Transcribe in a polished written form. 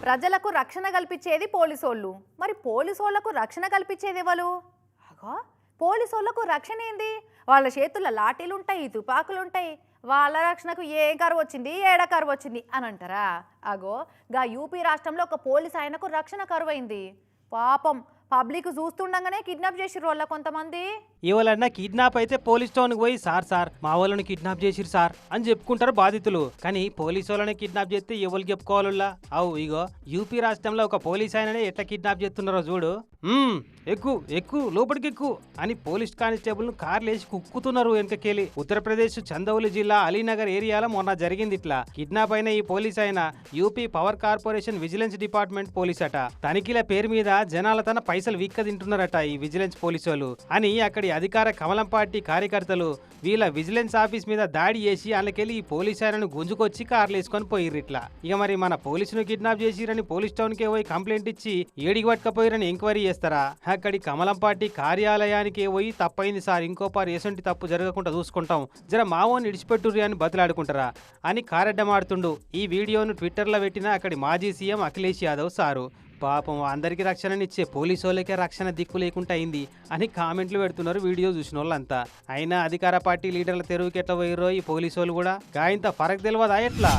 ప్రజలకు రక్షణ కల్పించేది పోలీసోళ్ళు. మరి పోలీసోళ్లకు రక్షణ కల్పించేది ఎవరు? అగో పోలీసోళ్లకు రక్షణ ఏంది? వాళ్ళ చేతుల్లో లాఠీలుంటాయి, తుపాకులుంటాయి. వాళ్ళ రక్షణకు ఏ కరువు వచ్చింది, ఏడ కరువు వచ్చింది అని అంటారా? అగో గా యూపీ రాష్ట్రంలో ఒక పోలీస్ ఆయనకు రక్షణ కరువైంది. పాపం పబ్లిక్ చూస్తుండగానే కిడ్నాప్ చేసిర్రు వాళ్ళ కొంతమంది. ఎవరన్నా కిడ్నాప్ అయితే పోలీస్ స్టేషన్కి పోయి సార్ మా వాళ్ళని కిడ్నాప్ చేసిరు సార్ అని చెప్పుకుంటారు బాధితులు. కానీ పోలీసు వాళ్ళని కిడ్నాప్ చేస్తే ఎవరికి చెప్పుకోవాలా? అవు ఇగో యూపీ రాష్ట్రంలో ఒక పోలీస్ ఆయననే ఎట్లా కిడ్నాప్ చేస్తున్నారో చూడు. ఎక్కు లోపలికి ఎక్కు అని పోలీస్ కానిస్టేబుల్ ను కార్లు వేసి కుక్కుతున్నారు వెనకకెళ్ళి. ఉత్తరప్రదేశ్ చందౌలి జిల్లా అలీనగర్ ఏరియాలో మొన్న జరిగింది ఇట్లా. కిడ్నాప్ అయిన ఈ పోలీస్ ఆయన UP power corporation vigilance department police అట. తనిఖీల పేరు మీద జనాల తన పైసలు వీక్క తింటున్నారట ఈ విజిలెన్స్ పోలీసు వాళ్ళు అని అక్కడి అధికార కమలం పార్టీ కార్యకర్తలు వీళ్ళ విజిలెన్స్ ఆఫీస్ మీద దాడి చేసి అందుకెళ్ళి ఈ పోలీస్ ఆయనను గుంజుకొచ్చి కార్లు వేసుకొని పోయిర్రు ఇట్లా. ఇక మరి మన పోలీసును కిడ్నాప్ చేసిరని పోలీస్ టౌన్ కే పోయి కంప్లైంట్ ఇచ్చి ఏడికి పట్టుకపోయిరని ఎంక్వైరీ చేస్తారా? అక్కడి కమలం పార్టీ కార్యాలయానికి పోయి తప్పైంది సార్, ఇంకోపారి ఎసంటి తప్పు జరగకుండా చూసుకుంటాం, జర మావోని ఇడిచిపెట్టుర్రి అని బతిలాడుకుంటారా అని కారెడ్డమాడుతుండు. ఈ వీడియోను ట్విట్టర్లో పెట్టిన అక్కడి మాజీ సీఎం అఖిలేష్ యాదవ్ సారు. పాపం అందరికీ రక్షణనిచ్చే పోలీసు వాళ్ళకే రక్షణ దిక్కు లేకుండా అయింది అని కామెంట్లు పెడుతున్నారు వీడియో చూసిన వాళ్ళంతా. అయినా అధికార పార్టీ లీడర్ల తెరువుకి ఎట్లా పోయిర్రో ఈ పోలీసు వాళ్ళు కూడా గాయంత ఫరక్ తెలియదా ఎట్లా?